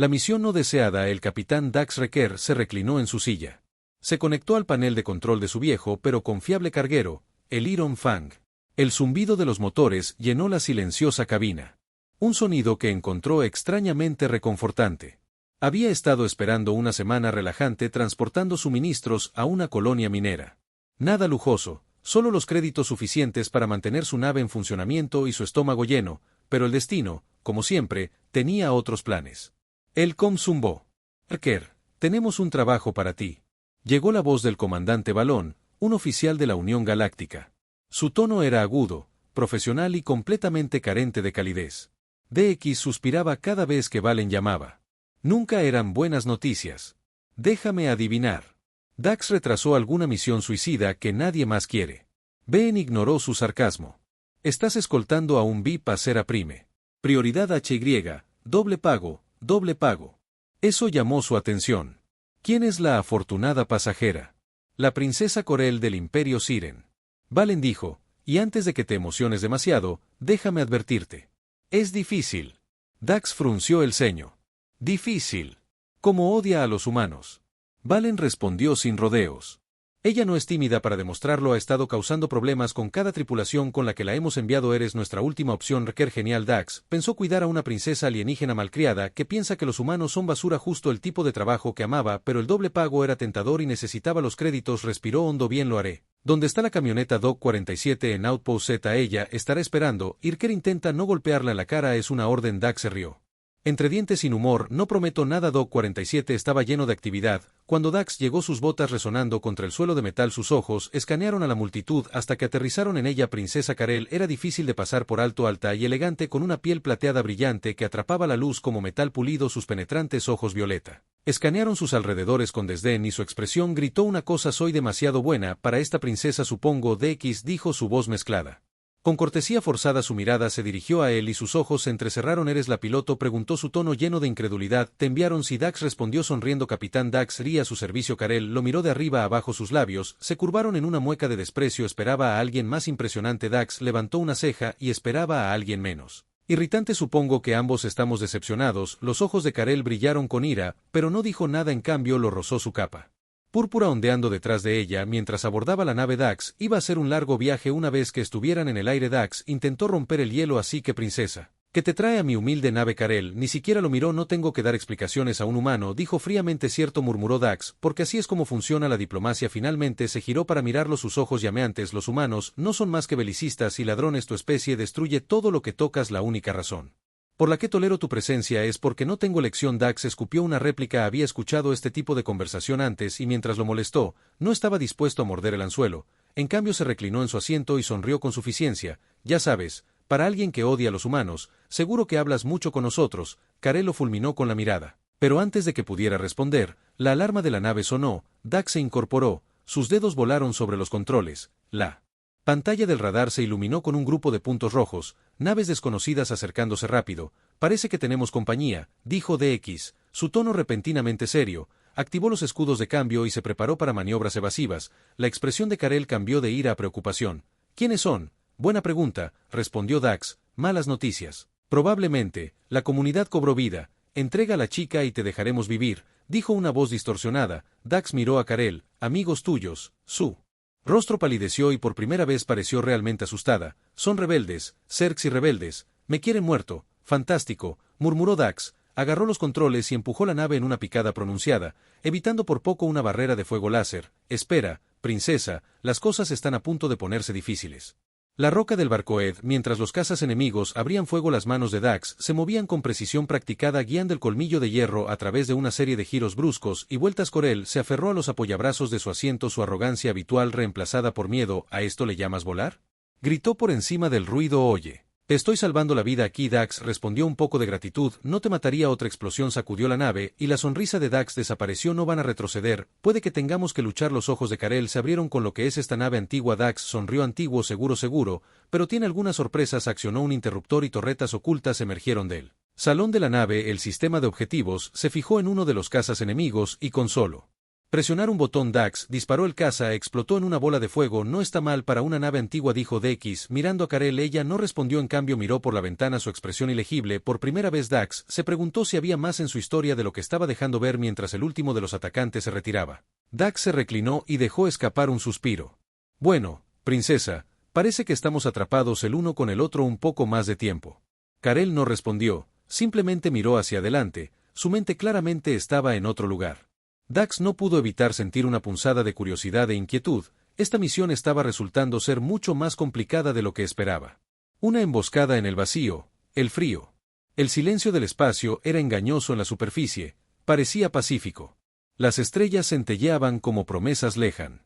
La misión no deseada. El capitán Dax Reker se reclinó en su silla. Se conectó al panel de control de su viejo pero confiable carguero, el Iron Fang. El zumbido de los motores llenó la silenciosa cabina. Un sonido que encontró extrañamente reconfortante. Había estado esperando una semana relajante transportando suministros a una colonia minera. Nada lujoso, solo los créditos suficientes para mantener su nave en funcionamiento y su estómago lleno, pero el destino, como siempre, tenía otros planes. El com zumbó. Reker, tenemos un trabajo para ti. Llegó la voz del comandante Balón, un oficial de la Unión Galáctica. Su tono era agudo, profesional y completamente carente de calidez. DX suspiraba cada vez que Valen llamaba. Nunca eran buenas noticias. Déjame adivinar. Dax retrasó alguna misión suicida que nadie más quiere. Ben ignoró su sarcasmo. Estás escoltando a un VIP a Cera Prime. Prioridad HY, doble pago, doble pago. Eso llamó su atención. ¿Quién es la afortunada pasajera? La princesa Corel del Imperio Siren. Valen dijo, y antes de que te emociones demasiado, déjame advertirte. Es difícil. Dax frunció el ceño. Difícil. Como odia a los humanos. Valen respondió sin rodeos. Ella no es tímida para demostrarlo. Ha estado causando problemas con cada tripulación con la que la hemos enviado. Eres nuestra última opción. Reker genial. Dax pensó cuidar a una princesa alienígena malcriada que piensa que los humanos son basura, justo el tipo de trabajo que amaba, pero el doble pago era tentador y necesitaba los créditos. Respiró hondo. Bien, lo haré. ¿Dónde está la camioneta Doc 47 en Outpost Z? Ella estará esperando. Reker intenta no golpearla en la cara. Es una orden. Dax se rió. Entre dientes sin humor, no prometo nada. Doc 47 estaba lleno de actividad. Cuando Dax llegó, sus botas resonando contra el suelo de metal, sus ojos escanearon a la multitud hasta que aterrizaron en ella. Princesa Karel era difícil de pasar por alto, alta y elegante, con una piel plateada brillante que atrapaba la luz como metal pulido, sus penetrantes ojos violeta. Escanearon sus alrededores con desdén y su expresión gritó una cosa: soy demasiado buena para esta princesa, supongo. DX dijo, su voz mezclada. Con cortesía forzada su mirada se dirigió a él y sus ojos se entrecerraron. ¿Eres la piloto?, preguntó, su tono lleno de incredulidad. ¿Te enviaron? Sí, Dax respondió sonriendo. Capitán Dax ría a su servicio. Karel lo miró de arriba a abajo, sus labios se curvaron en una mueca de desprecio. Esperaba a alguien más impresionante. Dax levantó una ceja y esperaba a alguien menos irritante. Supongo que ambos estamos decepcionados. Los ojos de Karel brillaron con ira, pero no dijo nada. En cambio lo rozó su capa púrpura ondeando detrás de ella mientras abordaba la nave. Dax iba a ser un largo viaje. Una vez que estuvieran en el aire, Dax intentó romper el hielo. Así que, princesa, ¿qué te trae a mi humilde nave? Karel ni siquiera lo miró. No tengo que dar explicaciones a un humano, dijo fríamente. Cierto, murmuró Dax, porque así es como funciona la diplomacia. Finalmente se giró para mirarlo, sus ojos llameantes. Los humanos no son más que belicistas y ladrones. Tu especie destruye todo lo que tocas. La única razón por la que tolero tu presencia es porque no tengo elección. Dax escupió una réplica. Había escuchado este tipo de conversación antes y mientras lo molestó, no estaba dispuesto a morder el anzuelo. En cambio se reclinó en su asiento y sonrió con suficiencia. Ya sabes, para alguien que odia a los humanos, seguro que hablas mucho con nosotros. Karel lo fulminó con la mirada. Pero antes de que pudiera responder, la alarma de la nave sonó. Dax se incorporó, sus dedos volaron sobre los controles. La pantalla del radar se iluminó con un grupo de puntos rojos, naves desconocidas acercándose rápido. Parece que tenemos compañía, dijo DX, su tono repentinamente serio. Activó los escudos de cambio y se preparó para maniobras evasivas. La expresión de Karel cambió de ira a preocupación. ¿Quiénes son? Buena pregunta, respondió Dax. Malas noticias. Probablemente, la comunidad cobró vida. Entrega a la chica y te dejaremos vivir, dijo una voz distorsionada. Dax miró a Karel. Amigos tuyos, su rostro palideció y por primera vez pareció realmente asustada. Son rebeldes, Zergs y rebeldes. Me quieren muerto. Fantástico, murmuró Dax. Agarró los controles y empujó la nave en una picada pronunciada, evitando por poco una barrera de fuego láser. Espera, princesa, las cosas están a punto de ponerse difíciles. La roca del Barcoed, mientras los cazas enemigos abrían fuego, las manos de Dax se movían con precisión practicada guiando el colmillo de hierro a través de una serie de giros bruscos y vueltas. Corel se aferró a los apoyabrazos de su asiento, su arrogancia habitual reemplazada por miedo. ¿A esto le llamas volar?, gritó por encima del ruido. Oye, te estoy salvando la vida aquí. Dax respondió un poco de gratitud. No te mataría. Otra explosión sacudió la nave y la sonrisa de Dax desapareció. No van a retroceder, puede que tengamos que luchar. Los ojos de Karel se abrieron con lo que es esta nave antigua. Dax sonrió. Antiguo, seguro, seguro, pero tiene algunas sorpresas. Accionó un interruptor y torretas ocultas emergieron del salón de la nave. El sistema de objetivos se fijó en uno de los cazas enemigos y con solo Presionar un botón. Dax disparó el caza, explotó en una bola de fuego. No está mal para una nave antigua, dijo Dex, mirando a Karel. Ella no respondió, en cambio miró por la ventana, su expresión ilegible. Por primera vez Dax se preguntó si había más en su historia de lo que estaba dejando ver mientras el último de los atacantes se retiraba. Dax se reclinó y dejó escapar un suspiro. Bueno, princesa, parece que estamos atrapados el uno con el otro un poco más de tiempo. Karel no respondió, simplemente miró hacia adelante, su mente claramente estaba en otro lugar. Dax no pudo evitar sentir una punzada de curiosidad e inquietud. Esta misión estaba resultando ser mucho más complicada de lo que esperaba. Una emboscada en el vacío, el frío. El silencio del espacio era engañoso en la superficie, parecía pacífico. Las estrellas centelleaban como promesas lejan.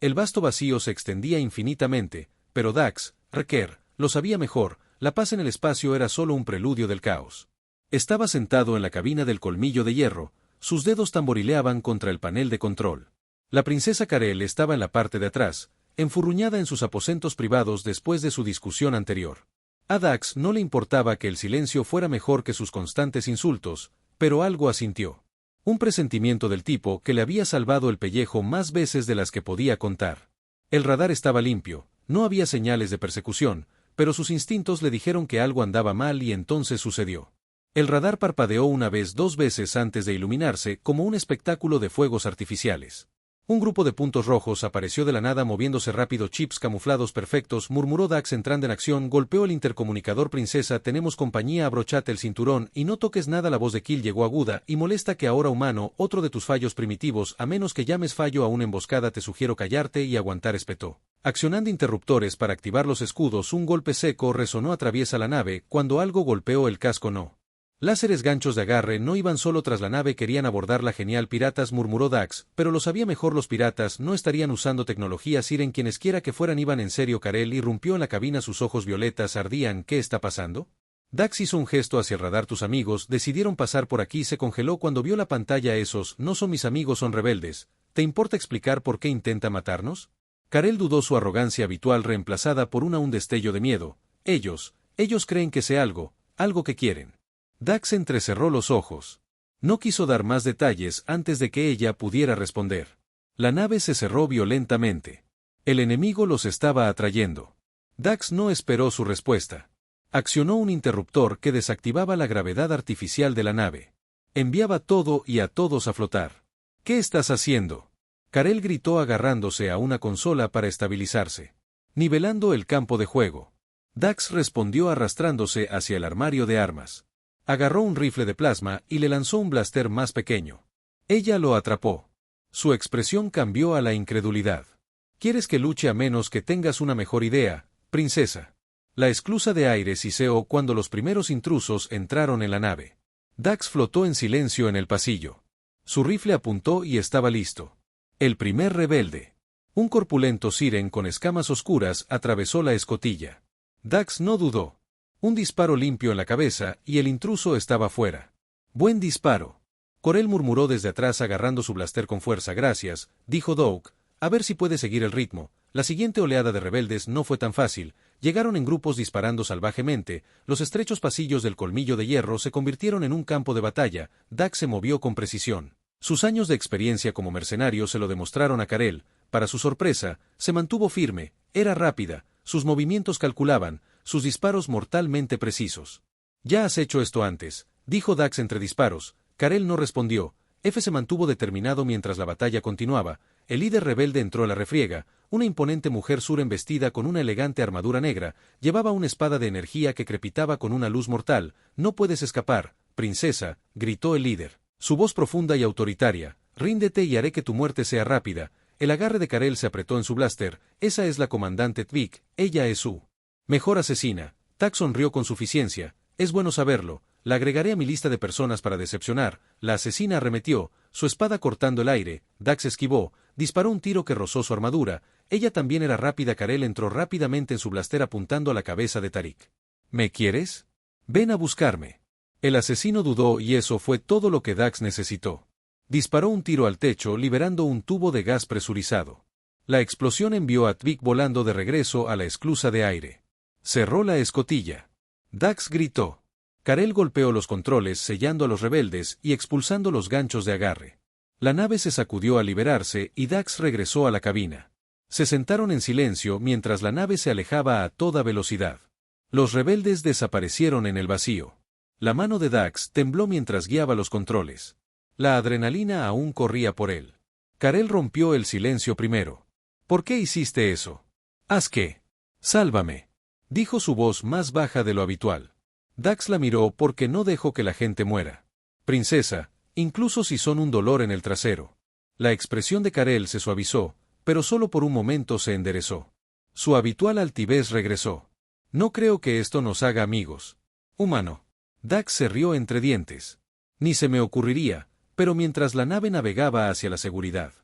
El vasto vacío se extendía infinitamente, pero Dax Reker lo sabía mejor. La paz en el espacio era solo un preludio del caos. Estaba sentado en la cabina del colmillo de hierro. Sus dedos tamborileaban contra el panel de control. La princesa Karel estaba en la parte de atrás, enfurruñada en sus aposentos privados después de su discusión anterior. A Dax no le importaba que el silencio fuera mejor que sus constantes insultos, pero algo asintió. Un presentimiento del tipo que le había salvado el pellejo más veces de las que podía contar. El radar estaba limpio, no había señales de persecución, pero sus instintos le dijeron que algo andaba mal y entonces sucedió. El radar parpadeó una vez, dos veces antes de iluminarse como un espectáculo de fuegos artificiales. Un grupo de puntos rojos apareció de la nada moviéndose rápido. Chips camuflados perfectos, murmuró Dax entrando en acción. Golpeó el intercomunicador. Princesa, tenemos compañía, abrochate el cinturón y no toques nada. La voz de Kill llegó aguda y molesta. Que ahora humano, otro de tus fallos primitivos, a menos que llames fallo a una emboscada, te sugiero callarte y aguantar, espetó. Accionando interruptores para activar los escudos, un golpe seco resonó atraviesa la nave. Cuando algo golpeó el casco, no. Láseres, ganchos de agarre, no iban solo tras la nave, querían abordarla. Genial, piratas, murmuró Dax, pero lo sabía mejor. Los piratas no estarían usando tecnología Siren, quiera que fueran iban en serio. Karel irrumpió en la cabina, sus ojos violetas ardían. ¿Qué está pasando? Dax hizo un gesto hacia el radar. Tus amigos decidieron pasar por aquí. Se congeló cuando vio la pantalla. Esos no son mis amigos, son rebeldes. ¿Te importa explicar por qué intenta matarnos? Karel dudó, su arrogancia habitual reemplazada por un destello de miedo. Ellos creen que sé algo que quieren. Dax entrecerró los ojos. No quiso dar más detalles antes de que ella pudiera responder. La nave se cerró violentamente. El enemigo los estaba atrayendo. Dax no esperó su respuesta. Accionó un interruptor que desactivaba la gravedad artificial de la nave. Enviaba todo y a todos a flotar. ¿Qué estás haciendo? Karel gritó agarrándose a una consola para estabilizarse. Nivelando el campo de juego. Dax respondió arrastrándose hacia el armario de armas. Agarró un rifle de plasma y le lanzó un blaster más pequeño. Ella lo atrapó. Su expresión cambió a la incredulidad. ¿Quieres que luche a menos que tengas una mejor idea, princesa? La esclusa de aire siseó cuando los primeros intrusos entraron en la nave. Dax flotó en silencio en el pasillo. Su rifle apuntó y estaba listo. El primer rebelde. Un corpulento Siren con escamas oscuras atravesó la escotilla. Dax no dudó. Un disparo limpio en la cabeza y el intruso estaba fuera. Buen disparo. Karel murmuró desde atrás agarrando su blaster con fuerza. Gracias, dijo Doug, a ver si puede seguir el ritmo. La siguiente oleada de rebeldes no fue tan fácil. Llegaron en grupos disparando salvajemente. Los estrechos pasillos del colmillo de hierro se convirtieron en un campo de batalla. Dax se movió con precisión. Sus años de experiencia como mercenario se lo demostraron a Karel. Para su sorpresa, se mantuvo firme, era rápida, sus movimientos calculaban, sus disparos mortalmente precisos. Ya has hecho esto antes, dijo Dax entre disparos. Karel no respondió. F se mantuvo determinado mientras la batalla continuaba. El líder rebelde entró a la refriega. Una imponente mujer Suren vestida con una elegante armadura negra, llevaba una espada de energía que crepitaba con una luz mortal. No puedes escapar, princesa, gritó el líder. Su voz profunda y autoritaria. Ríndete y haré que tu muerte sea rápida. El agarre de Karel se apretó en su blaster. Esa es la comandante Tvik, ella es su mejor asesina. Dax sonrió con suficiencia. Es bueno saberlo. La agregaré a mi lista de personas para decepcionar. La asesina arremetió, su espada cortando el aire. Dax esquivó, disparó un tiro que rozó su armadura. Ella también era rápida. Karel entró rápidamente en su blaster apuntando a la cabeza de Tarik. ¿Me quieres? Ven a buscarme. El asesino dudó y eso fue todo lo que Dax necesitó. Disparó un tiro al techo liberando un tubo de gas presurizado. La explosión envió a Tvik volando de regreso a la esclusa de aire. Cerró la escotilla. Dax gritó. Karel golpeó los controles sellando a los rebeldes y expulsando los ganchos de agarre. La nave se sacudió al liberarse y Dax regresó a la cabina. Se sentaron en silencio mientras la nave se alejaba a toda velocidad. Los rebeldes desaparecieron en el vacío. La mano de Dax tembló mientras guiaba los controles. La adrenalina aún corría por él. Karel rompió el silencio primero. ¿Por qué hiciste eso? ¿Haz qué? Sálvame, dijo su voz más baja de lo habitual. Dax la miró porque no dejó que la gente muera. Princesa, incluso si son un dolor en el trasero. La expresión de Karel se suavizó, pero solo por un momento se enderezó. Su habitual altivez regresó. No creo que esto nos haga amigos. Humano. Dax se rió entre dientes. Ni se me ocurriría, pero mientras la nave navegaba hacia la seguridad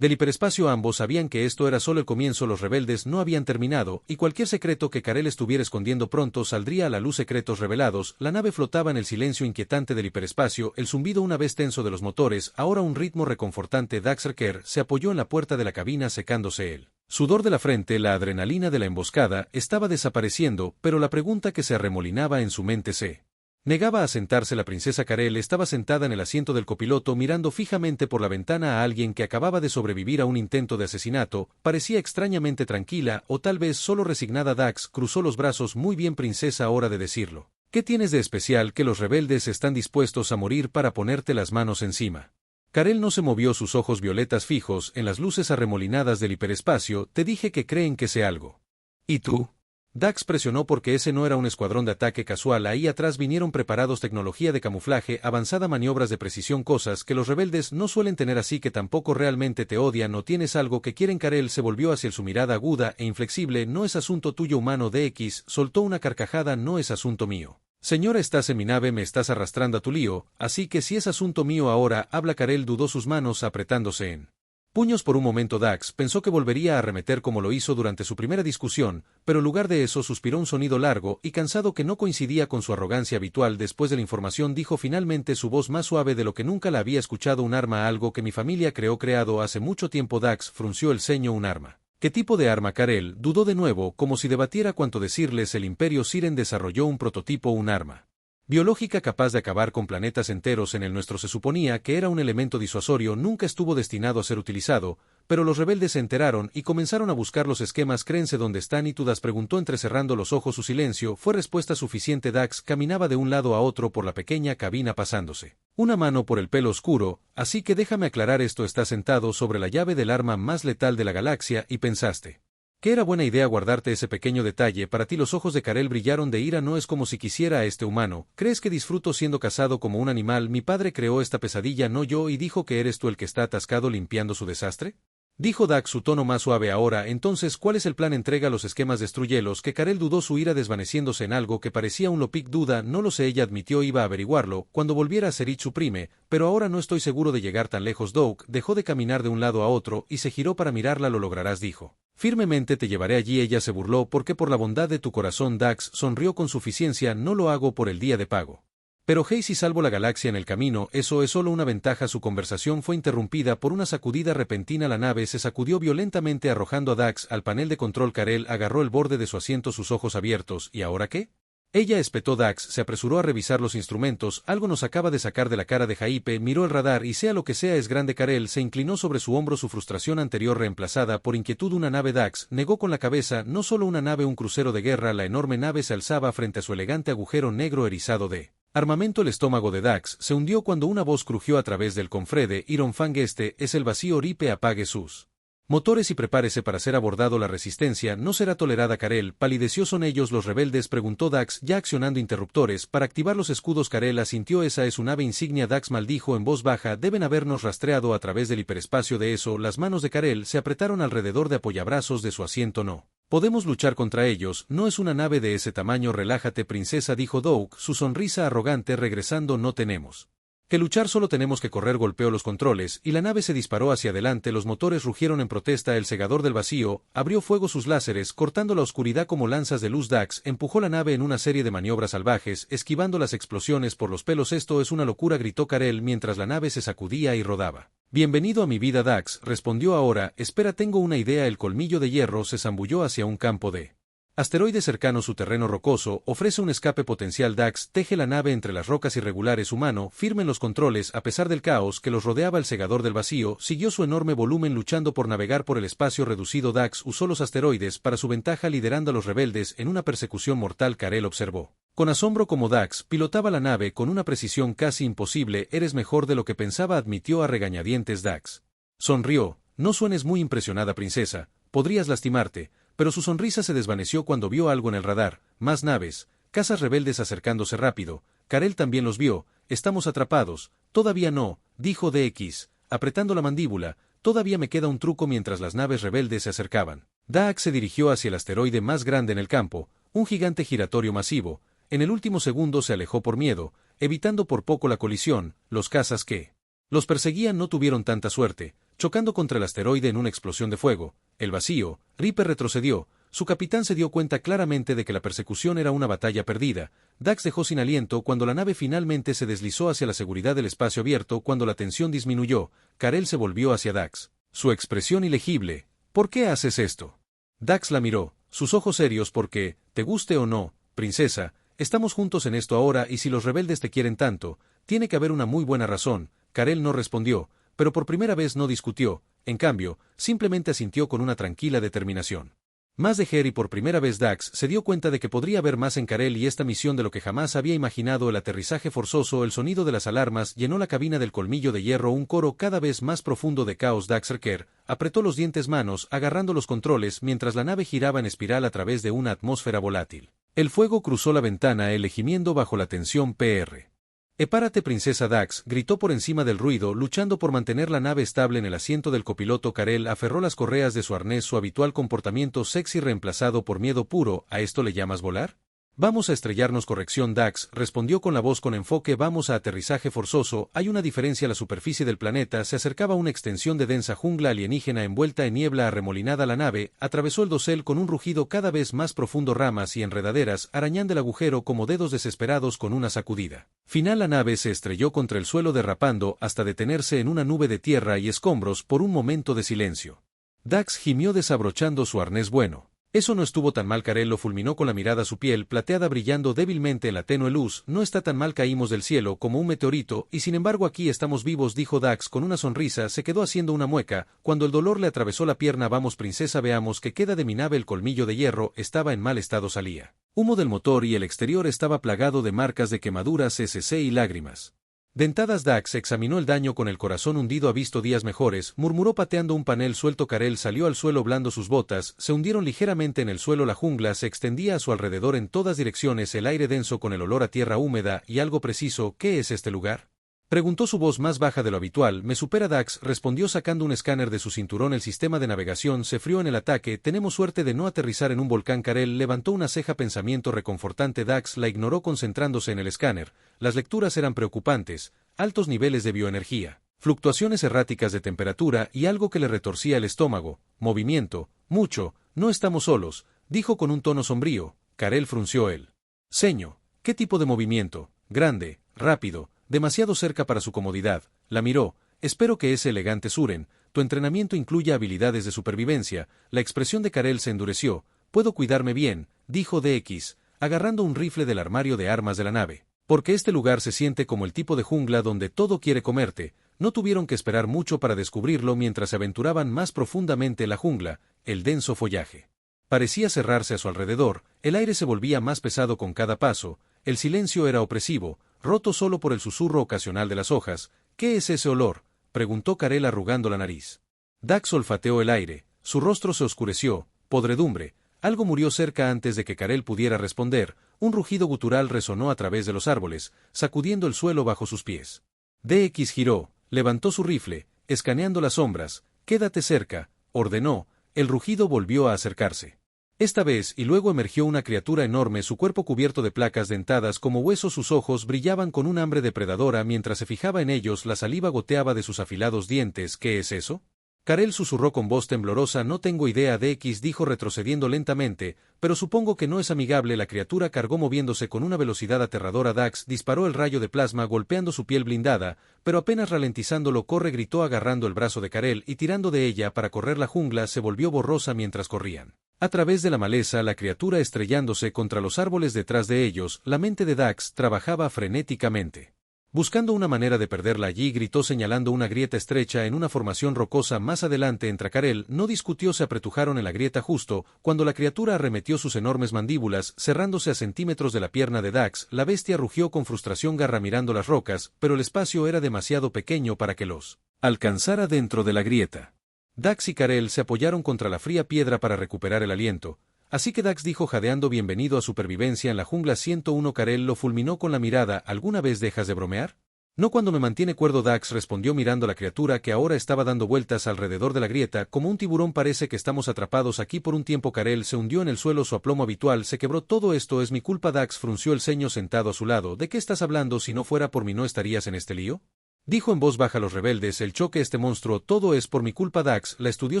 del hiperespacio ambos sabían que esto era solo el comienzo. Los rebeldes no habían terminado, y cualquier secreto que Karel estuviera escondiendo pronto saldría a la luz. Secretos revelados. La nave flotaba en el silencio inquietante del hiperespacio, el zumbido una vez tenso de los motores, ahora un ritmo reconfortante. Dax Reker se apoyó en la puerta de la cabina secándose el sudor de la frente. La adrenalina de la emboscada estaba desapareciendo, pero la pregunta que se arremolinaba en su mente se negaba a sentarse. La princesa Karel estaba sentada en el asiento del copiloto mirando fijamente por la ventana a alguien que acababa de sobrevivir a un intento de asesinato. Parecía extrañamente tranquila, o tal vez solo resignada. Dax cruzó los brazos. Muy bien, princesa, hora de decirlo. ¿Qué tienes de especial que los rebeldes están dispuestos a morir para ponerte las manos encima? Karel no se movió, sus ojos violetas fijos en las luces arremolinadas del hiperespacio. Te dije que creen que sé algo. ¿Y tú? Dax presionó porque ese no era un escuadrón de ataque casual. Ahí atrás vinieron preparados, tecnología de camuflaje avanzada, maniobras de precisión, cosas que los rebeldes no suelen tener. Así que tampoco realmente te odian o tienes algo que quieren. Karel se volvió hacia él, su mirada aguda e inflexible. No es asunto tuyo, humano. DX soltó una carcajada. No es asunto mío. Señora, estás en mi nave, me estás arrastrando a tu lío, así que si es asunto mío ahora, habla. Karel dudó, sus manos apretándose en puños. Por un momento Dax pensó que volvería a arremeter como lo hizo durante su primera discusión, pero en lugar de eso suspiró un sonido largo y cansado que no coincidía con su arrogancia habitual. Después de la información, dijo finalmente, su voz más suave de lo que nunca la había escuchado. Un arma, algo que mi familia creado hace mucho tiempo. Dax frunció el ceño. ¿Un arma? ¿Qué tipo de arma? Karel dudó de nuevo, como si debatiera cuánto decirles. El Imperio Siren desarrolló un prototipo, un arma biológica capaz de acabar con planetas enteros. En el nuestro se suponía que era un elemento disuasorio, nunca estuvo destinado a ser utilizado, pero los rebeldes se enteraron y comenzaron a buscar los esquemas. ¿Créense dónde están? ¿Y tú, Das? Preguntó entrecerrando los ojos. Su silencio fue respuesta suficiente. Dax caminaba de un lado a otro por la pequeña cabina pasándose una mano por el pelo oscuro. Así que déjame aclarar esto, está sentado sobre la llave del arma más letal de la galaxia y pensaste que era buena idea guardarte ese pequeño detalle para ti. Los ojos de Karel brillaron de ira. No es como si quisiera a este humano. ¿Crees que disfruto siendo cazado como un animal? Mi padre creó esta pesadilla, no yo, y dijo que eres tú el que está atascado limpiando su desastre. Dijo Dax, su tono más suave ahora. Entonces, ¿cuál es el plan? Entrega los esquemas, destruyelos. Que Karel dudó, su ira desvaneciéndose en algo que parecía un lopic. Duda, no lo sé, ella admitió, iba a averiguarlo cuando volviera a Serich Supreme, pero ahora no estoy seguro de llegar tan lejos. Doug dejó de caminar de un lado a otro y se giró para mirarla. Lo lograrás, dijo. Firmemente te llevaré allí. Ella se burló. ¿Por qué? Por la bondad de tu corazón. Dax sonrió con suficiencia. No lo hago por el día de pago. Pero hey, si salvo la galaxia en el camino, eso es solo una ventaja. Su conversación fue interrumpida por una sacudida repentina. La nave se sacudió violentamente arrojando a Dax al panel de control. Karel agarró el borde de su asiento, sus ojos abiertos. ¿Y ahora qué? Ella espetó. Dax se apresuró a revisar los instrumentos. Algo nos acaba de sacar de la cara de Jaipe. Miró el radar y sea lo que sea es grande. Karel se inclinó sobre su hombro, su frustración anterior reemplazada por inquietud. Una nave. Dax negó con la cabeza. No solo una nave, un crucero de guerra. La enorme nave se alzaba frente a su elegante agujero negro erizado de armamento. El estómago de Dax se hundió cuando una voz crujió a través del confrede. Iron Fang, este es el vacío. Ripe, apague sus motores y prepárese para ser abordado. La resistencia no será tolerada. Karel palideció. ¿Son ellos los rebeldes?, preguntó Dax, ya accionando interruptores para activar los escudos. Karel asintió. Esa es su nave insignia. Dax maldijo en voz baja. Deben habernos rastreado a través del hiperespacio. De eso, las manos de Karel se apretaron alrededor de apoyabrazos de su asiento. No podemos luchar contra ellos, no es una nave de ese tamaño. Relájate, princesa, dijo Doug, su sonrisa arrogante regresando. No tenemos que luchar, solo tenemos que correr. Golpeó los controles y la nave se disparó hacia adelante. Los motores rugieron en protesta. El segador del vacío abrió fuego, sus láseres cortando la oscuridad como lanzas de luz. Dax empujó la nave en una serie de maniobras salvajes, esquivando las explosiones por los pelos. Esto es una locura, gritó Karel mientras la nave se sacudía y rodaba. Bienvenido a mi vida, Dax respondió. Ahora, espera, tengo una idea. El colmillo de hierro se zambulló hacia un campo de Asteroide cercano su terreno rocoso, ofrece un escape potencial. Dax teje la nave entre las rocas irregulares. Humano, firme en los controles a pesar del caos que los rodeaba. El segador del vacío siguió su enorme volumen luchando por navegar por el espacio reducido. Dax usó los asteroides para su ventaja liderando a los rebeldes en una persecución mortal. Karel observó con asombro cómo Dax pilotaba la nave con una precisión casi imposible. Eres mejor de lo que pensaba, admitió a regañadientes Dax. Sonrió. No suenes muy impresionada, princesa, podrías lastimarte. Pero su sonrisa se desvaneció cuando vio algo en el radar, más naves, cazas rebeldes acercándose rápido. Karel también los vio. Estamos atrapados. Todavía no, dijo DX, apretando la mandíbula. Todavía me queda un truco. Mientras las naves rebeldes se acercaban, Dax se dirigió hacia el asteroide más grande en el campo, un gigante giratorio masivo. En el último segundo se alejó por miedo, evitando por poco la colisión. Los cazas que los perseguían no tuvieron tanta suerte, chocando contra el asteroide en una explosión de fuego. El vacío, Reaper retrocedió. Su capitán se dio cuenta claramente de que la persecución era una batalla perdida. Dax dejó sin aliento cuando la nave finalmente se deslizó hacia la seguridad del espacio abierto. Cuando la tensión disminuyó, Karel se volvió hacia Dax. Su expresión ilegible. ¿Por qué haces esto? Dax la miró, sus ojos serios. Porque, te guste o no, princesa, estamos juntos en esto ahora y si los rebeldes te quieren tanto, tiene que haber una muy buena razón. Karel no respondió, pero por primera vez no discutió. En cambio, simplemente asintió con una tranquila determinación. Más de Harry. Por primera vez Dax se dio cuenta de que podría haber más en Karel y esta misión de lo que jamás había imaginado. El aterrizaje forzoso, el sonido de las alarmas llenó la cabina del colmillo de hierro. Un coro cada vez más profundo de caos. Dax Reker apretó los dientes, manos agarrando los controles mientras la nave giraba en espiral a través de una atmósfera volátil. El fuego cruzó la ventana, gimiendo bajo la tensión. PR. Epárate, princesa. Dax gritó por encima del ruido, luchando por mantener la nave estable en el asiento del copiloto. Karel aferró las correas de su arnés, su habitual comportamiento sexy reemplazado por miedo puro. ¿A esto le llamas volar? Vamos a estrellarnos. Corrección. Dax respondió con la voz con enfoque. Vamos a aterrizaje forzoso. Hay una diferencia. La superficie del planeta se acercaba a una extensión de densa jungla alienígena envuelta en niebla arremolinada. La nave atravesó el dosel con un rugido cada vez más profundo, ramas y enredaderas arañando el agujero como dedos desesperados. Con una sacudida final, la nave se estrelló contra el suelo, derrapando hasta detenerse en una nube de tierra y escombros. Por un momento de silencio, Dax gimió desabrochando su arnés. Bueno, eso no estuvo tan mal. Karel lo fulminó con la mirada, su piel plateada brillando débilmente en la tenue luz. No está tan mal, caímos del cielo como un meteorito y sin embargo aquí estamos vivos, dijo Dax con una sonrisa. Se quedó haciendo una mueca cuando el dolor le atravesó la pierna. Vamos, princesa, veamos qué queda de mi nave. El colmillo de hierro estaba en mal estado, salía humo del motor y el exterior estaba plagado de marcas de quemaduras, SC y lágrimas dentadas. Dax examinó el daño con el corazón hundido. Ha visto días mejores, murmuró pateando un panel suelto. Karel salió al suelo blando. Sus botas se hundieron ligeramente en el suelo. La jungla se extendía a su alrededor en todas direcciones, el aire denso con el olor a tierra húmeda y algo preciso. ¿Qué es este lugar?, preguntó su voz más baja de lo habitual. Me supera. Dax respondió sacando un escáner de su cinturón. El sistema de navegación se frió en el ataque. Tenemos suerte de no aterrizar en un volcán. Karel levantó una ceja, pensamiento reconfortante. Dax la ignoró concentrándose en el escáner. Las lecturas eran preocupantes: altos niveles de bioenergía, fluctuaciones erráticas de temperatura y algo que le retorcía el estómago. Movimiento, mucho. No estamos solos, dijo con un tono sombrío. Karel frunció el ceño. ¿Qué tipo de movimiento? Grande, rápido, demasiado cerca para su comodidad. La miró. Espero que ese elegante Suren, tu entrenamiento incluya habilidades de supervivencia. La expresión de Karel se endureció. Puedo cuidarme bien, dijo DX, agarrando un rifle del armario de armas de la nave. Porque este lugar se siente como el tipo de jungla donde todo quiere comerte. No tuvieron que esperar mucho para descubrirlo mientras se aventuraban más profundamente en la jungla. El denso follaje parecía cerrarse a su alrededor, el aire se volvía más pesado con cada paso, el silencio era opresivo, roto solo por el susurro ocasional de las hojas. ¿Qué es ese olor?, preguntó Karel arrugando la nariz. Dax olfateó el aire, su rostro se oscureció. Podredumbre. Algo murió cerca. Antes de que Karel pudiera responder, un rugido gutural resonó a través de los árboles, sacudiendo el suelo bajo sus pies. DX giró, levantó su rifle, escaneando las sombras. Quédate cerca, ordenó. El rugido volvió a acercarse. Esta vez, y luego emergió una criatura enorme, su cuerpo cubierto de placas dentadas como huesos. Sus ojos brillaban con un hambre depredadora. Mientras se fijaba en ellos, la saliva goteaba de sus afilados dientes. ¿Qué es eso?, Karel susurró con voz temblorosa. No tengo idea, DX dijo retrocediendo lentamente, pero supongo que no es amigable. La criatura cargó moviéndose con una velocidad aterradora. Dax disparó el rayo de plasma golpeando su piel blindada, pero apenas ralentizándolo. Corre, gritó agarrando el brazo de Karel y tirando de ella para correr. La jungla se volvió borrosa mientras corrían. A través de la maleza, la criatura estrellándose contra los árboles detrás de ellos, la mente de Dax trabajaba frenéticamente. Buscando una manera de perderla allí, gritó señalando una grieta estrecha en una formación rocosa más adelante entre Karel. No discutió, se apretujaron en la grieta justo cuando la criatura arremetió sus enormes mandíbulas, cerrándose a centímetros de la pierna de Dax. La bestia rugió con frustración, garra mirando las rocas, pero el espacio era demasiado pequeño para que los alcanzara dentro de la grieta. Dax y Karel se apoyaron contra la fría piedra para recuperar el aliento. Así que Dax dijo jadeando: bienvenido a supervivencia en la jungla 101. Karel lo fulminó con la mirada: ¿alguna vez dejas de bromear? No cuando me mantiene cuerdo. Dax respondió mirando a la criatura que ahora estaba dando vueltas alrededor de la grieta como un tiburón. Parece que estamos atrapados aquí por un tiempo. Karel se hundió en el suelo, su aplomo habitual se quebró. Todo esto es mi culpa. Dax frunció el ceño sentado a su lado. ¿De qué estás hablando? Si no fuera por mí no estarías en este lío. Dijo en voz baja: los rebeldes, el choque, este monstruo, todo es por mi culpa. Dax la estudió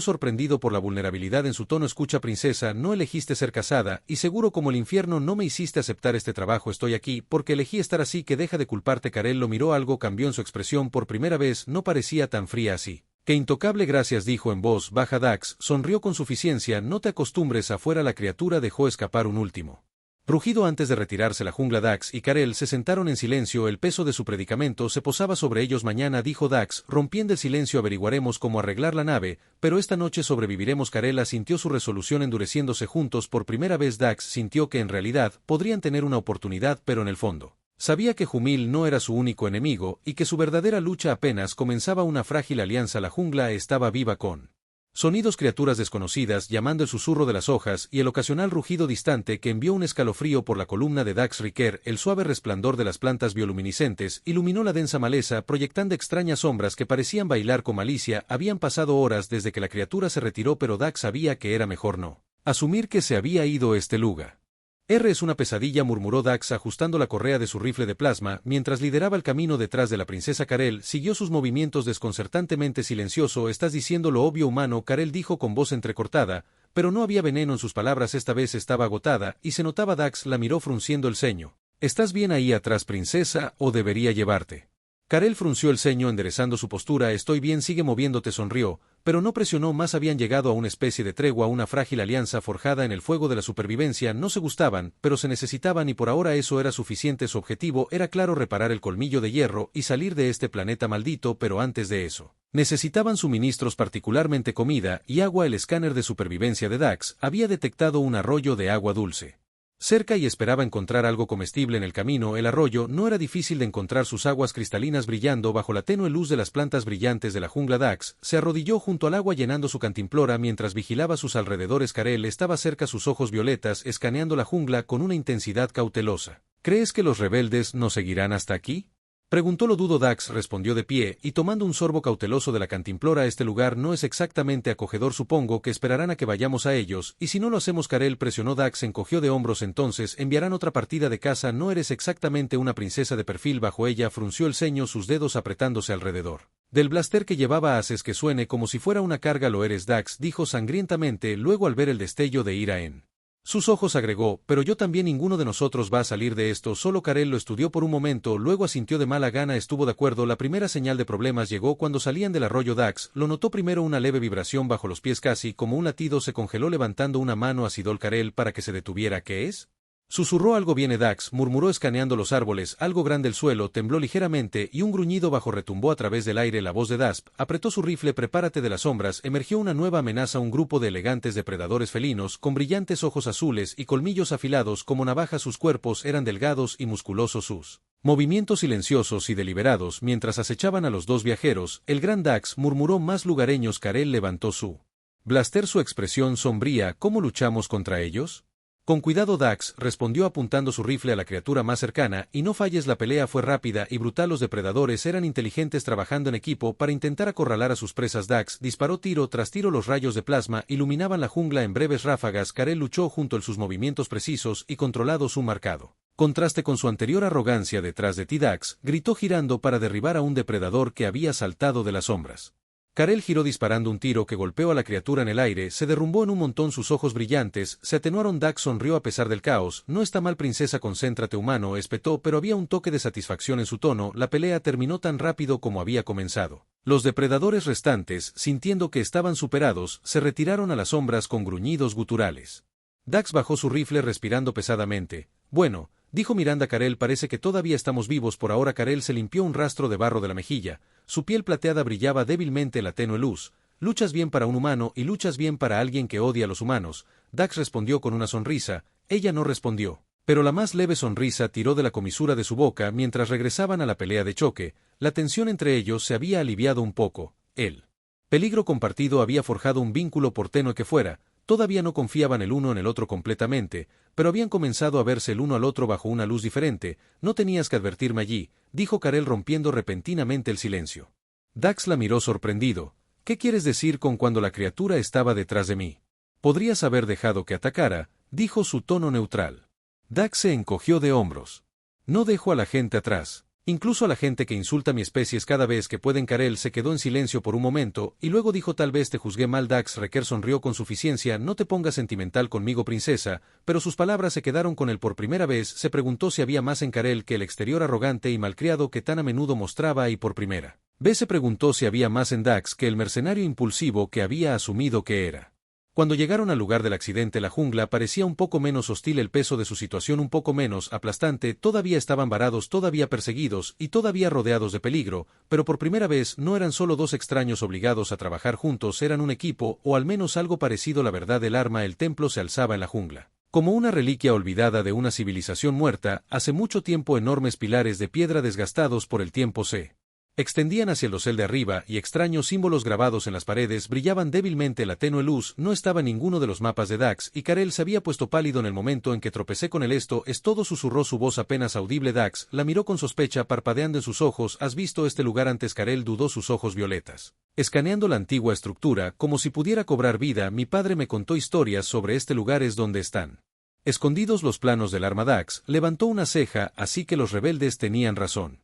sorprendido por la vulnerabilidad en su tono. Escucha, princesa, no elegiste ser casada, y seguro como el infierno no me hiciste aceptar este trabajo. Estoy aquí porque elegí estar, así que deja de culparte. Karel lo miró, algo cambió en su expresión por primera vez, no parecía tan fría así. Qué intocable, gracias, dijo en voz baja. Dax sonrió con suficiencia. No te acostumbres. Afuera la criatura dejó escapar un último rugido antes de retirarse. La jungla. Dax y Karel se sentaron en silencio, el peso de su predicamento se posaba sobre ellos. Mañana, dijo Dax, rompiendo el silencio, averiguaremos cómo arreglar la nave, pero esta noche sobreviviremos. Karel asintió, su resolución endureciéndose. Juntos por primera vez Dax sintió que en realidad podrían tener una oportunidad, pero en el fondo sabía que Jumil no era su único enemigo y que su verdadera lucha apenas comenzaba. Una frágil alianza. La jungla estaba viva con sonidos, criaturas desconocidas llamando, el susurro de las hojas y el ocasional rugido distante que envió un escalofrío por la columna de Dax Riker. El suave resplandor de las plantas bioluminiscentes iluminó la densa maleza, proyectando extrañas sombras que parecían bailar con malicia. Habían pasado horas desde que la criatura se retiró, pero Dax sabía que era mejor no asumir que se había ido este lugar. Es una pesadilla, murmuró Dax ajustando la correa de su rifle de plasma, mientras lideraba el camino detrás de la princesa. Karel siguió sus movimientos desconcertantemente silencioso. Estás diciendo lo obvio, humano. Karel dijo con voz entrecortada, pero no había veneno en sus palabras. Esta vez estaba agotada, y se notaba. Dax la miró frunciendo el ceño. ¿Estás bien ahí atrás, princesa, o debería llevarte? Karel frunció el ceño enderezando su postura. Estoy bien, sigue moviéndote, sonrió, pero no presionó más. Habían llegado a una especie de tregua, una frágil alianza forjada en el fuego de la supervivencia. No se gustaban, pero se necesitaban y por ahora eso era suficiente. Su objetivo era claro: reparar el colmillo de hierro y salir de este planeta maldito, pero antes de eso necesitaban suministros, particularmente comida y agua. El escáner de supervivencia de Dax había detectado un arroyo de agua dulce cerca y esperaba encontrar algo comestible en el camino. El arroyo no era difícil de encontrar, sus aguas cristalinas brillando bajo la tenue luz de las plantas brillantes de la jungla. Dax se arrodilló junto al agua llenando su cantimplora mientras vigilaba sus alrededores. Karel estaba cerca, sus ojos violetas escaneando la jungla con una intensidad cautelosa. ¿Crees que los rebeldes nos seguirán hasta aquí? Preguntó. Lo dudo. Dax respondió de pie y tomando un sorbo cauteloso de la cantimplora. Este lugar no es exactamente acogedor, supongo que esperarán a que vayamos a ellos, y si no lo hacemos. Karel presionó. Dax encogió de hombros. Entonces enviarán otra partida de caza. No eres exactamente una princesa de perfil bajo. Ella frunció el ceño, sus dedos apretándose alrededor del blaster que llevaba. Haces que suene como si fuera una carga. Lo eres, Dax dijo sangrientamente, luego al ver el destello de ira en sus ojos agregó, pero yo también. Ninguno de nosotros va a salir de esto solo. Karel lo estudió por un momento, luego asintió de mala gana. Estuvo de acuerdo. La primera señal de problemas llegó cuando salían del arroyo. Dax lo notó primero, una leve vibración bajo los pies, casi como un latido. Se congeló levantando una mano hacia Karel para que se detuviera. ¿Qué es? Susurró. Algo viene. Dax murmuró escaneando los árboles. Algo grande. El suelo tembló ligeramente y un gruñido bajo retumbó a través del aire. La voz de Dasp apretó su rifle. Prepárate. De las sombras emergió una nueva amenaza, un grupo de elegantes depredadores felinos con brillantes ojos azules y colmillos afilados como navajas. Sus cuerpos eran delgados y musculosos, sus movimientos silenciosos y deliberados mientras acechaban a los dos viajeros. El gran Dax murmuró: más lugareños. Karel levantó su blaster, su expresión sombría. ¿Cómo luchamos contra ellos? Con cuidado, Dax respondió apuntando su rifle a la criatura más cercana, y no falles. La pelea fue rápida y brutal. Los depredadores eran inteligentes, trabajando en equipo para intentar acorralar a sus presas. Dax disparó tiro tras tiro. Los rayos de plasma iluminaban la jungla en breves ráfagas. Karel luchó junto a sus movimientos precisos y controlados, un marcado contraste con su anterior arrogancia. Detrás de ti, Dax gritó girando para derribar a un depredador que había saltado de las sombras. Karel giró disparando un tiro que golpeó a la criatura en el aire, se derrumbó en un montón sus ojos brillantes, se atenuaron. Dax sonrió a pesar del caos. No está mal, princesa, concéntrate, humano, espetó, pero había un toque de satisfacción en su tono. La pelea terminó tan rápido como había comenzado. Los depredadores restantes, sintiendo que estaban superados, se retiraron a las sombras con gruñidos guturales. Dax bajó su rifle respirando pesadamente. Bueno, dijo mirando a Karel, parece que todavía estamos vivos por ahora. Karel se limpió un rastro de barro de la mejilla. Su piel plateada brillaba débilmente en la tenue luz. Luchas bien para un humano y luchas bien para alguien que odia a los humanos. Dax respondió con una sonrisa. Ella no respondió. Pero la más leve sonrisa tiró de la comisura de su boca mientras regresaban a la pelea de choque. La tensión entre ellos se había aliviado un poco. El peligro compartido había forjado un vínculo, por tenue que fuera. Todavía no confiaban el uno en el otro completamente, pero habían comenzado a verse el uno al otro bajo una luz diferente. No tenías que advertirme allí, dijo Karel rompiendo repentinamente el silencio. Dax la miró sorprendido. ¿Qué quieres decir con cuando la criatura estaba detrás de mí? Podrías haber dejado que atacara, dijo su tono neutral. Dax se encogió de hombros. No dejo a la gente atrás. Incluso a la gente que insulta a mi especie cada vez que pueden. Karel se quedó en silencio por un momento, y luego dijo: tal vez te juzgué mal. Dax Reker sonrió con suficiencia. No te pongas sentimental conmigo, princesa, pero sus palabras se quedaron con él por primera vez. Se preguntó si había más en Karel que el exterior arrogante y malcriado que tan a menudo mostraba, y por primera vez se preguntó si había más en Dax que el mercenario impulsivo que había asumido que era. Cuando llegaron al lugar del accidente, la jungla parecía un poco menos hostil, el peso de su situación un poco menos aplastante. Todavía estaban varados, todavía perseguidos y todavía rodeados de peligro, pero por primera vez no eran solo dos extraños obligados a trabajar juntos, eran un equipo, o al menos algo parecido. La verdad, el arma, el templo se alzaba en la jungla como una reliquia olvidada de una civilización muerta. Hace mucho tiempo enormes pilares de piedra desgastados por el tiempo se extendían hacia el dosel de arriba, y extraños símbolos grabados en las paredes brillaban débilmente en la tenue luz. No estaba en ninguno de los mapas de Dax, y Karel se había puesto pálido en el momento en que tropecé con él. Esto es todo, susurró, su voz apenas audible. Dax la miró con sospecha, parpadeando en sus ojos. ¿Has visto este lugar antes? Karel dudó, sus ojos violetas escaneando la antigua estructura, como si pudiera cobrar vida. Mi padre me contó historias sobre este lugar. Es donde están escondidos los planos del arma. Dax levantó una ceja. Así que los rebeldes tenían razón.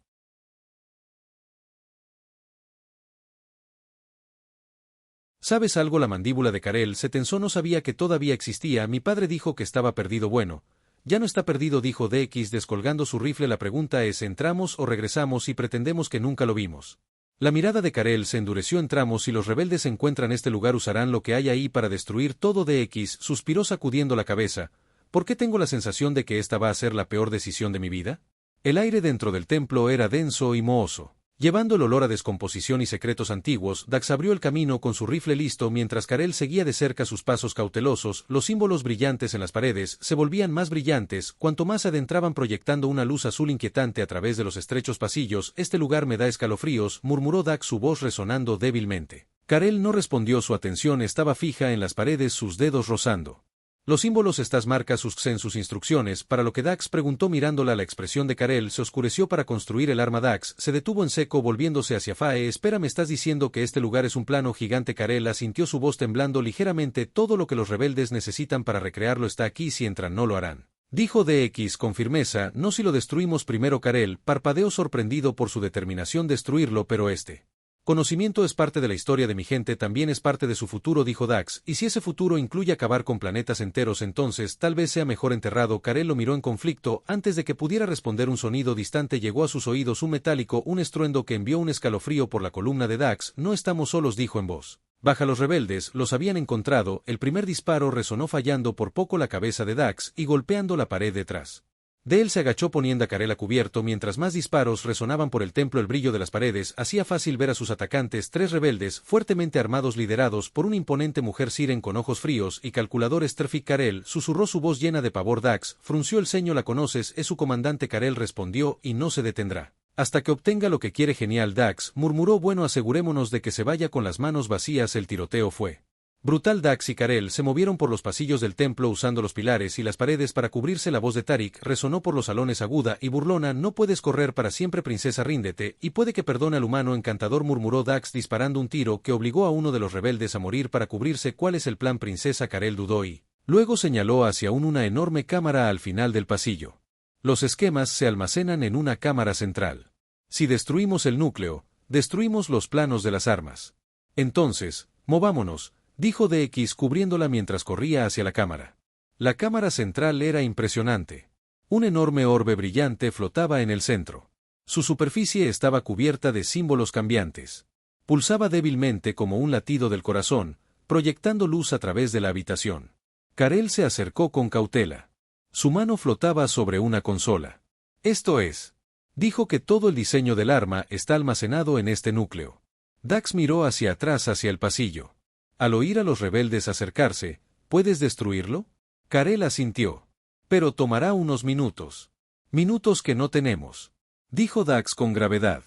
¿Sabes algo? La mandíbula de Karel se tensó. No sabía que todavía existía. Mi padre dijo que estaba perdido. Bueno, ya no está perdido, dijo DX descolgando su rifle. La pregunta es: ¿entramos o regresamos y pretendemos que nunca lo vimos? La mirada de Karel se endureció. Entramos. Si los rebeldes encuentran este lugar, usarán lo que hay ahí para destruir todo. DX suspiró sacudiendo la cabeza. ¿Por qué tengo la sensación de que esta va a ser la peor decisión de mi vida? El aire dentro del templo era denso y mohoso, llevando el olor a descomposición y secretos antiguos. Dax abrió el camino con su rifle listo mientras Karel seguía de cerca sus pasos cautelosos. Los símbolos brillantes en las paredes se volvían más brillantes cuanto más se adentraban, proyectando una luz azul inquietante a través de los estrechos pasillos. Este lugar me da escalofríos, murmuró Dax, su voz resonando débilmente. Karel no respondió. Su atención estaba fija en las paredes, sus dedos rozando los símbolos, estas marcas en sus instrucciones, para lo que Dax preguntó mirándola. La expresión de Karel se oscureció. Para construir el arma. Dax se detuvo en seco, volviéndose hacia Fae. Espera, ¿me estás diciendo que este lugar es un plano gigante? Karel asintió, su voz temblando ligeramente. Todo lo que los rebeldes necesitan para recrearlo está aquí. Si entran no lo harán, dijo DX con firmeza. No si lo destruimos primero. Karel parpadeó sorprendido por su determinación destruirlo, pero este conocimiento es parte de la historia de mi gente, también es parte de su futuro, dijo Dax, y si ese futuro incluye acabar con planetas enteros, entonces tal vez sea mejor enterrado. Karel lo miró en conflicto. Antes de que pudiera responder, un sonido distante llegó a sus oídos, un metálico, un estruendo que envió un escalofrío por la columna de Dax. No estamos solos, dijo en voz baja. Los rebeldes los habían encontrado. El primer disparo resonó, fallando por poco la cabeza de Dax y golpeando la pared detrás de él. Se agachó poniendo a Karel a cubierto mientras más disparos resonaban por el templo. El brillo de las paredes hacía fácil ver a sus atacantes, tres rebeldes fuertemente armados liderados por una imponente mujer siren con ojos fríos y calculadores. Traffic. Karel susurró, su voz llena de pavor. Dax frunció el ceño. ¿La conoces? Es su comandante. Karel respondió, y no se detendrá hasta que obtenga lo que quiere. Genial. Dax murmuró, bueno, asegurémonos de que se vaya con las manos vacías. El tiroteo fue brutal. Dax y Karel se movieron por los pasillos del templo usando los pilares y las paredes para cubrirse. La voz de Tarik resonó por los salones, aguda y burlona. No puedes correr para siempre, princesa, ríndete, y puede que perdone al humano encantador, murmuró Dax disparando un tiro que obligó a uno de los rebeldes a morir para cubrirse. ¿Cuál es el plan, princesa? Karel dudó y luego señaló hacia una enorme cámara al final del pasillo. Los esquemas se almacenan en una cámara central. Si destruimos el núcleo, destruimos los planos de las armas. Entonces, movámonos, dijo DX cubriéndola mientras corría hacia la cámara. La cámara central era impresionante. Un enorme orbe brillante flotaba en el centro. Su superficie estaba cubierta de símbolos cambiantes. Pulsaba débilmente como un latido del corazón, proyectando luz a través de la habitación. Karel se acercó con cautela. Su mano flotaba sobre una consola. Esto es, dijo que todo el diseño del arma está almacenado en este núcleo. Dax miró hacia atrás hacia el pasillo. Al oír a los rebeldes acercarse, ¿puedes destruirlo? Karel asintió. Pero tomará unos minutos. Minutos que no tenemos, dijo Dax con gravedad.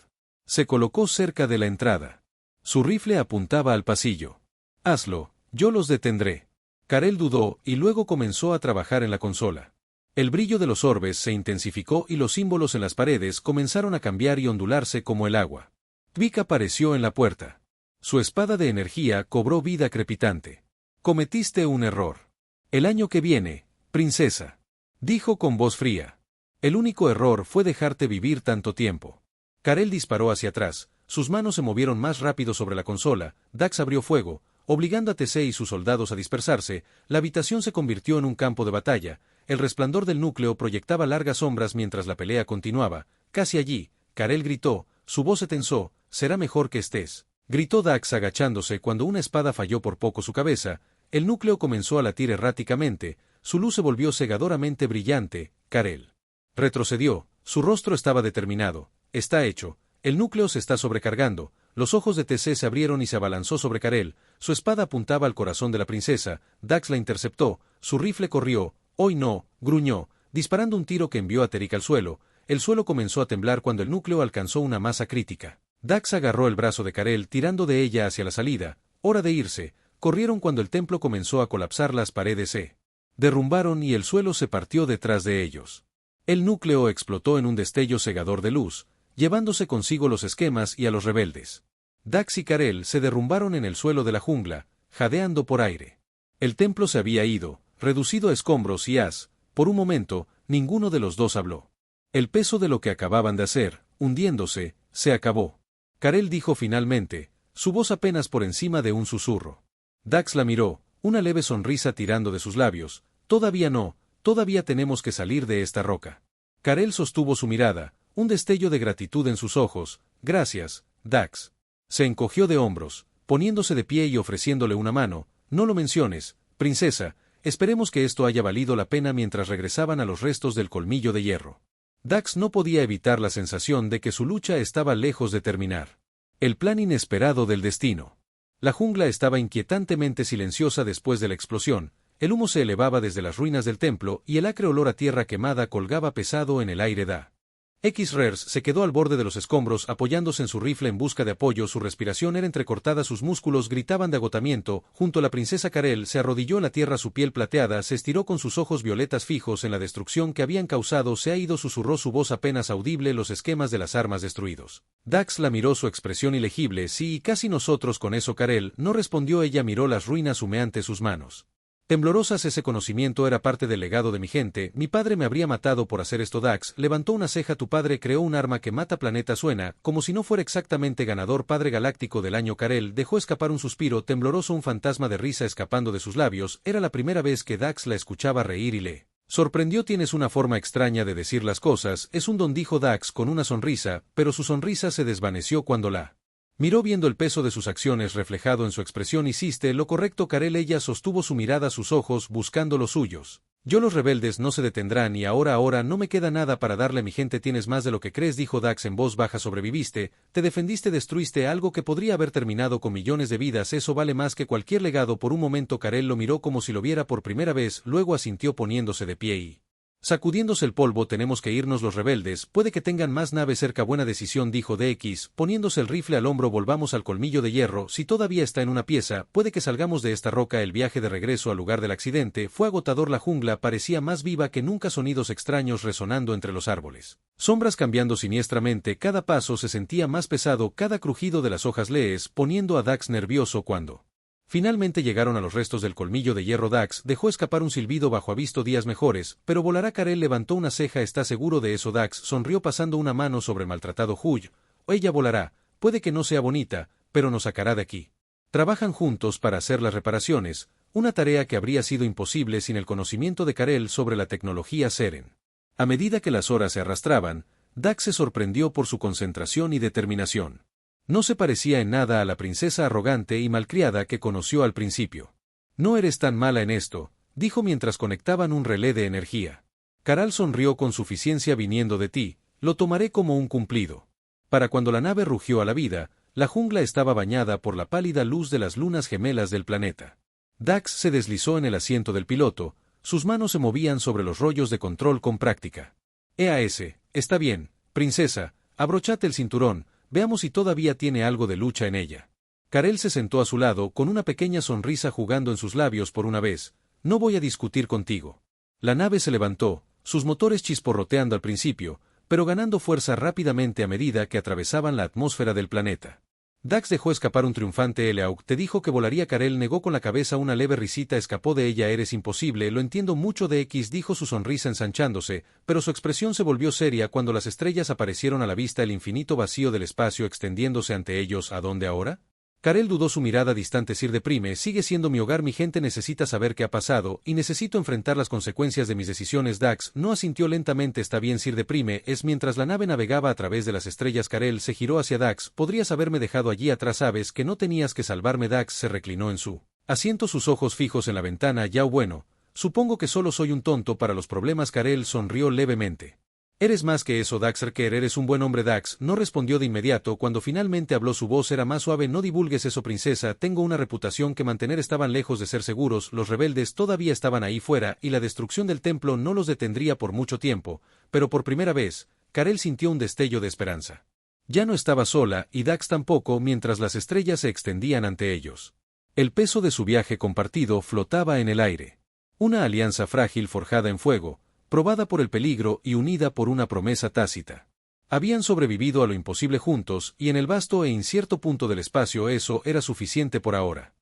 Se colocó cerca de la entrada. Su rifle apuntaba al pasillo. Hazlo, yo los detendré. Karel dudó y luego comenzó a trabajar en la consola. El brillo de los orbes se intensificó y los símbolos en las paredes comenzaron a cambiar y ondularse como el agua. Tvik apareció en la puerta. Su espada de energía cobró vida crepitante. Cometiste un error. El año que viene, princesa, dijo con voz fría. El único error fue dejarte vivir tanto tiempo. Karel disparó hacia atrás, sus manos se movieron más rápido sobre la consola, Dax abrió fuego, obligando a TC y sus soldados a dispersarse, la habitación se convirtió en un campo de batalla, el resplandor del núcleo proyectaba largas sombras mientras la pelea continuaba, casi allí, Karel gritó, su voz se tensó, será mejor que estés, gritó Dax agachándose cuando una espada falló por poco su cabeza, el núcleo comenzó a latir erráticamente, su luz se volvió cegadoramente brillante, Karel retrocedió, su rostro estaba determinado, está hecho, el núcleo se está sobrecargando, los ojos de TC se abrieron y se abalanzó sobre Karel, su espada apuntaba al corazón de la princesa, Dax la interceptó, su rifle corrió, hoy no, gruñó, disparando un tiro que envió a Terik al suelo, el suelo comenzó a temblar cuando el núcleo alcanzó una masa crítica. Dax agarró el brazo de Karel tirando de ella hacia la salida, hora de irse, corrieron cuando el templo comenzó a colapsar, las paredes se derrumbaron y el suelo se partió detrás de ellos. El núcleo explotó en un destello cegador de luz, llevándose consigo los esquemas y a los rebeldes. Dax y Karel se derrumbaron en el suelo de la jungla, jadeando por aire. El templo se había ido, reducido a escombros y por un momento, ninguno de los dos habló. El peso de lo que acababan de hacer, hundiéndose, se acabó. Karel dijo finalmente, su voz apenas por encima de un susurro. Dax la miró, una leve sonrisa tirando de sus labios, todavía no, todavía tenemos que salir de esta roca. Karel sostuvo su mirada, un destello de gratitud en sus ojos, gracias, Dax. Se encogió de hombros, poniéndose de pie y ofreciéndole una mano, no lo menciones, princesa, esperemos que esto haya valido la pena mientras regresaban a los restos del colmillo de hierro. Dax no podía evitar la sensación de que su lucha estaba lejos de terminar. El plan inesperado del destino. La jungla estaba inquietantemente silenciosa después de la explosión, el humo se elevaba desde las ruinas del templo y el acre olor a tierra quemada colgaba pesado en el aire. X-Rers se quedó al borde de los escombros apoyándose en su rifle en busca de apoyo, su respiración era entrecortada, sus músculos gritaban de agotamiento, junto a la princesa Karel se arrodilló en la tierra, su piel plateada se estiró con sus ojos violetas fijos en la destrucción que habían causado, se ha ido, susurró su voz apenas audible, los esquemas de las armas destruidos. Dax la miró, su expresión ilegible, sí, y casi nosotros con eso. Karel no respondió, ella miró las ruinas humeantes, sus manos temblorosas, ese conocimiento era parte del legado de mi gente, mi padre me habría matado por hacer esto. Dax levantó una ceja, tu padre creó un arma que mata planetas, suena, como si no fuera exactamente ganador, padre galáctico del año. Karel dejó escapar un suspiro tembloroso, un fantasma de risa escapando de sus labios, era la primera vez que Dax la escuchaba reír y le sorprendió. Tienes una forma extraña de decir las cosas, es un don, dijo Dax con una sonrisa, pero su sonrisa se desvaneció cuando la miró viendo el peso de sus acciones reflejado en su expresión. Hiciste lo correcto, Karel, ella sostuvo su mirada, sus ojos buscando los suyos. Yo, los rebeldes no se detendrán y ahora no me queda nada para darle a mi gente. Tienes más de lo que crees, dijo Dax en voz baja, sobreviviste, te defendiste, destruiste algo que podría haber terminado con millones de vidas, eso vale más que cualquier legado. Por un momento Karel lo miró como si lo viera por primera vez, luego asintió poniéndose de pie y sacudiéndose el polvo. Tenemos que irnos, los rebeldes puede que tengan más naves cerca. Buena decisión, dijo DX, poniéndose el rifle al hombro. Volvamos al colmillo de hierro, si todavía está en una pieza, puede que salgamos de esta roca. El viaje de regreso al lugar del accidente fue agotador, la jungla parecía más viva que nunca, sonidos extraños resonando entre los árboles, sombras cambiando siniestramente, cada paso se sentía más pesado, cada crujido de las hojas lees poniendo a Dax nervioso. Cuando finalmente llegaron a los restos del colmillo de hierro, Dax dejó escapar un silbido bajo, ha visto días mejores, pero volará. Karel levantó una ceja, ¿está seguro de eso? Dax sonrió pasando una mano sobre el maltratado Huy, ella volará, puede que no sea bonita, pero nos sacará de aquí. Trabajan juntos para hacer las reparaciones, una tarea que habría sido imposible sin el conocimiento de Karel sobre la tecnología Seren. A medida que las horas se arrastraban, Dax se sorprendió por su concentración y determinación. No se parecía en nada a la princesa arrogante y malcriada que conoció al principio. No eres tan mala en esto, dijo mientras conectaban un relé de energía. Karel sonrió con suficiencia viniendo de ti, lo tomaré como un cumplido. Para cuando la nave rugió a la vida, la jungla estaba bañada por la pálida luz de las lunas gemelas del planeta. Dax se deslizó en el asiento del piloto, sus manos se movían sobre los rollos de control con práctica. EAS, está bien, princesa, abrochate el cinturón, veamos si todavía tiene algo de lucha en ella. Karel se sentó a su lado con una pequeña sonrisa jugando en sus labios por una vez. No voy a discutir contigo. La nave se levantó, sus motores chisporroteando al principio, pero ganando fuerza rápidamente a medida que atravesaban la atmósfera del planeta. Dax dejó escapar un triunfante Eleauk, te dijo que volaría. Karel negó con la cabeza, una leve risita escapó de ella. Eres imposible, lo entiendo mucho de X, dijo su sonrisa ensanchándose, pero su expresión se volvió seria cuando las estrellas aparecieron a la vista, el infinito vacío del espacio extendiéndose ante ellos. ¿A dónde ahora? Karel dudó, su mirada distante. Sir Deprime, sigue siendo mi hogar, mi gente necesita saber qué ha pasado, y necesito enfrentar las consecuencias de mis decisiones. Dax no asintió lentamente. Está bien, Sir Deprime. Es mientras la nave navegaba a través de las estrellas. Karel se giró hacia Dax. Podrías haberme dejado allí atrás, sabes que no tenías que salvarme. Dax se reclinó en su asiento, sus ojos fijos en la ventana. Ya bueno, supongo que solo soy un tonto para los problemas. Karel sonrió levemente. Eres más que eso, Dax Reker, eres un buen hombre. Dax no respondió de inmediato. Cuando finalmente habló, su voz era más suave. No divulgues eso, princesa, tengo una reputación que mantener. Estaban lejos de ser seguros, los rebeldes todavía estaban ahí fuera, y la destrucción del templo no los detendría por mucho tiempo, pero por primera vez, Karel sintió un destello de esperanza. Ya no estaba sola, y Dax tampoco, mientras las estrellas se extendían ante ellos. El peso de su viaje compartido flotaba en el aire. Una alianza frágil forjada en fuego, probada por el peligro y unida por una promesa tácita. Habían sobrevivido a lo imposible juntos, y en el vasto e incierto punto del espacio eso era suficiente por ahora.